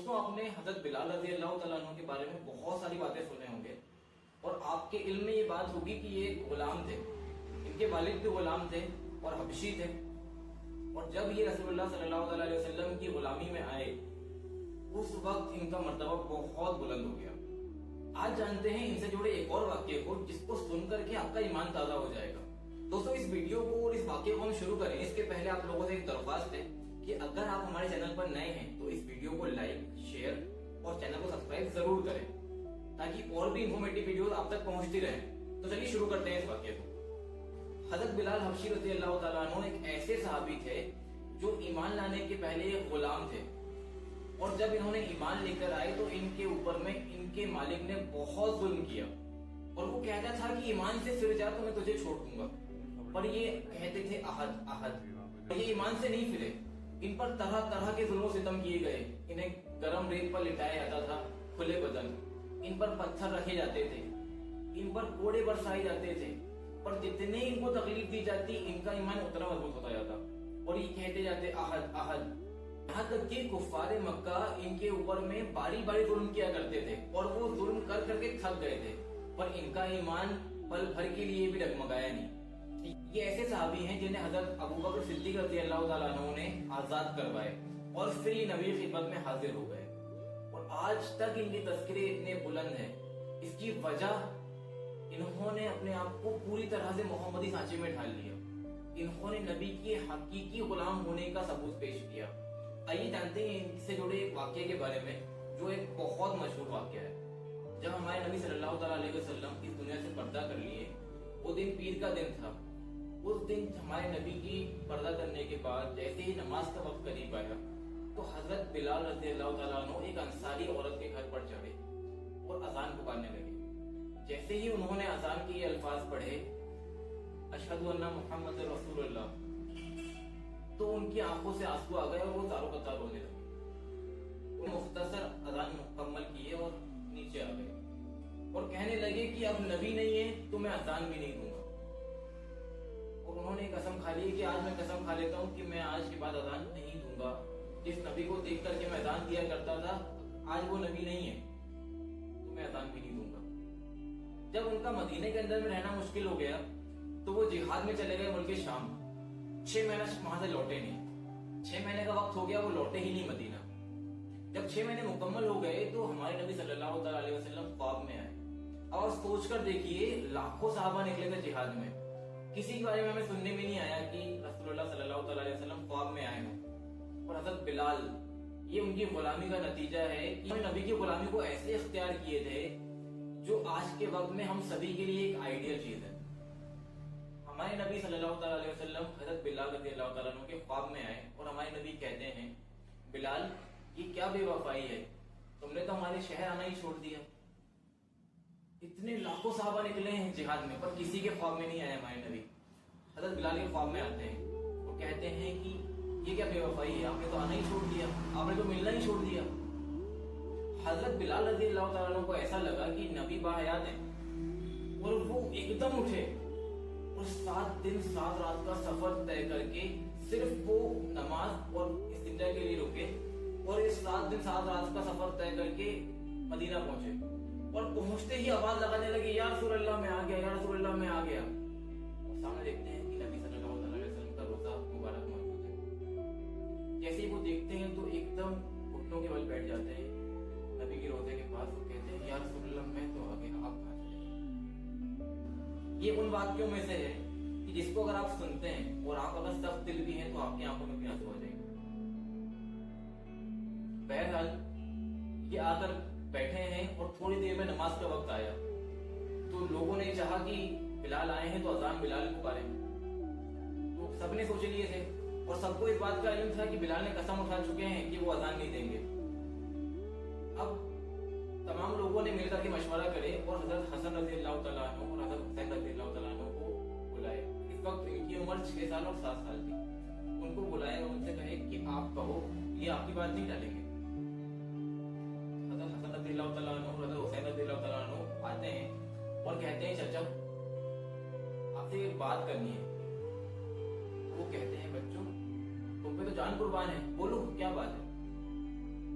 دوستوں آپ نے حضرت بلال رضی اللہ تعالیٰ عنہ کے بارے میں بہت ساری باتیں سنے ہوں گے اور آپ کے علم میں یہ بات ہوگی کہ یہ غلام تھے، ان کے والد بھی غلام تھے اور حبشی تھے، اور جب یہ رسول اللہ صلی اللہ علیہ وسلم کی غلامی میں آئے اس وقت ان کا مرتبہ بہت بلند ہو گیا۔ آج جانتے ہیں ان سے جڑے ایک اور واقعے کو جس کو سن کر کے آپ کا ایمان تازہ ہو جائے گا۔ دوستوں اس ویڈیو کو اور اس واقعے کو ہم شروع کریں اس کے پہلے آپ لوگوں سے ایک درخواست ہے کہ اگر آپ ہمارے چینل پر نئے ہیں تو اس ویڈیو کو لائک، شیئر اور چینل کو سبسکرائب ضرور کریں تاکہ اور بھی انفارمیٹیو ویڈیوز آپ تک پہنچتی رہیں۔ تو چلیے شروع کرتے ہیں اس واقعے کو۔ حضرت بلال حبشی رضی اللہ تعالیٰ عنہ ایک ایسے صحابی تھے جو ایمان لانے کے پہلے ایک غلام تھے، اور جب انہوں نے ایمان لے کر آئے تو ان کے اوپر میں ان کے مالک نے بہت ظلم کیا، اور وہ کہتا تھا کہ ایمان سے پھر جا تو میں تجھے چھوڑ دوں گا، پر یہ کہتے تھے احد احد، یہ ایمان سے نہیں پھرے۔ ان پر طرح طرح کے ظلم و ستم کیے گئے، انہیں گرم ریت پر لٹایا جاتا تھا کھلے بدن، ان پر پتھر رکھے جاتے تھے، ان پر کوڑے برسائے جاتے تھے، پر جتنے ان کو تکلیف دی جاتی ان کا ایمان اتنا مضبوط ہوتا جاتا، اور یہ کہتے جاتے احد احد، یہاں تک کہ کفار مکہ ان کے اوپر میں باری باری ظلم کیا کرتے تھے اور وہ ظلم کر کر کے تھک گئے تھے، پر ان کا ایمان پل بھر کے لیے بھی ڈگمگایا نہیں۔ یہ ایسے صحابی ہیں جنہیں حضرت ابوبکر صدیق رضی اللہ تعالیٰ عنہ نے آزاد کروائے اور پھر یہ نبی کی خدمت میں حاضر ہو گئے، اور آج تک ان کے تذکرے اتنے بلند ہیں۔ اس کی وجہ انہوں نے اپنے آپ کو پوری طرح سے محمدی سانچے میں ڈھال لیا، انہوں نے نبی کے حقیقی غلام ہونے کا ثبوت پیش کیا۔ آئیے جانتے ہیں ان سے جڑے ایک واقعے کے بارے میں جو ایک بہت مشہور واقعہ ہے۔ جب ہمارے نبی صلی اللہ تعالیٰ علیہ وسلم اس دنیا سے پردہ کر لیے، وہ دن پیر کا دن تھا۔ اس دن ہمارے نبی کی پردہ کرنے کے بعد جیسے ہی نماز کا وقت قریب آیا تو حضرت بلال رضی اللہ تعالیٰ عنہ ایک انصاری عورت کے گھر پر چڑھے اور اذان پکارنے لگے۔ جیسے ہی انہوں نے اذان کے یہ الفاظ پڑھے اشہد ان محمد رسول اللہ، تو ان کی آنکھوں سے آنسو آ گئے اور وہ زاروں قطار رونے لگے۔ وہ مختصر اذان مکمل کیے اور نیچے آ گئے اور کہنے لگے کہ اب نبی نہیں ہے تو میں اذان بھی نہیں دوں گا، اور انہوں نے قسم کھا لی کہ آج میں قسم کھا لیتا ہوں کہ میں آج کے بعد اذان نہیں دوں گا۔ جس نبی کو دیکھ کر کے میں اذان دیا کرتا تھا آج وہ نبی نہیں ہے تو میں اذان بھی نہیں دوں گا۔ جب ان کا مدینے کے اندر میں رہنا مشکل ہو گیا تو وہ جہاد میں چلے گئے ملک شام۔ 6 مہینہ وہاں سے لوٹے نہیں، 6 مہینے کا وقت ہو گیا وہ لوٹے ہی نہیں مدینہ۔ جب 6 مہینے مکمل ہو گئے تو ہمارے نبی صلی اللہ تعالیٰ علیہ وسلم خواب میں آئے، اور سوچ کر دیکھیے لاکھوں صحابہ نکلے تھے جہاد میں، کسی کے بارے میں ہمیں سننے میں نہیں آیا کہ رسول اللہ صلی اللہ تعالیٰ علیہ وسلم خواب میں آئے ہوں۔ اور حضرت بلال، یہ ان کی غلامی کا نتیجہ ہے کہ نبی کی غلامی کو ایسے اختیار کیے تھے جو آج کے وقت میں ہم سبھی کے لیے ایک آئیڈیل چیز ہے۔ ہمارے نبی صلی اللہ تعالیٰ علیہ وسلم حضرت بلال رضی اللہ تعالیٰ عنہ کے خواب میں آئے اور ہمارے نبی کہتے ہیں بلال یہ کیا بے وفائی ہے، تم نے تو ہمارے شہر آنا ہی چھوڑ دیا۔ اتنے لاکھوں صحابہ نکلے ہیں جہاد میں پر کسی کے خواب میں نہیں آئے ہمارے نبی۔ حضرت بلال کے خواب میں آتے ہیں اور کہتے ہیں کہ یہ کیا بے وفائی ہے، آپ نے تو آنا ہی چھوڑ دیا، آپ نے تو ملنا ہی چھوڑ دیا۔ حضرت بلال رضی اللہ تعالیٰ عنہ کو ایسا لگا کہ نبی باحیات ہیں، اور وہ ایک دم اٹھے اور 7 دن 7 رات کا سفر طے کر کے صرف وہ نماز اور استنجا کے لیے رکے، اور اس 7 دن 7 رات کا سفر طے کر کے مدینہ پہنچے، اور پہنچتے ہی آواز لگانے لگے یا رسول اللہ میں آ گیا، یا رسول اللہ میں آ گیا۔ اور سامنے دیکھتے ہیں کہ نبی صلی اللہ علیہ وسلم کا روزہ مبارک موجود ہے۔ جیسے ہی وہ دیکھتے ہیں تو ایک دم گھٹنوں کے بل بیٹھ جاتے ہیں نبی کے روزے کے پاس، وہ کہتے ہیں یا رسول اللہ میں تو آ گیا، آپ کہاں چلے گئے۔ یہ ان واقعوں میں سے ہے کہ جس کو اگر آپ سنتے ہیں اور آپ اگر سخت دل بھی ہیں تو آپ کی آنکھوں میں بھی آنسو آ جائیں گے۔ بہرحال یہ آ کر بیٹھے ہیں اور تھوڑی دیر میں نماز کا وقت آیا تو لوگوں نے چاہا کہ بلال آئے ہیں تو اذان بلال پکاریں، تو سب نے سوچ لیے تھے اور سب کو اس بات کا علم تھا کہ بلال نے قسم اٹھا چکے ہیں کہ وہ اذان نہیں دیں گے۔ اب تمام لوگوں نے مل کر کے مشورہ کرے اور حضرت حسن رضی اللہ تعالیٰ عنہ اور حضرت حسین رضی اللہ تعالیٰ عنہ کو بلائے۔ اس وقت ان کی عمر 6 سال اور 7 سال تھی۔ ان کو بلائے اور ان سے کہے کہ آپ کہو، یہ آپ کی بات نہیں ڈالیں گے۔ حضرت حسن رضی اللہ تعالیٰ عنہ اور حضرت حسین رضی اللہ تعالیٰ عنہ آتے ہیں اور کہتے ہیں چچا آپ سے ایک بات کرنی ہے۔ وہ کہتے ہیں بچوں تم پہ تو جان قربان ہے، بولو کیا بات ہے۔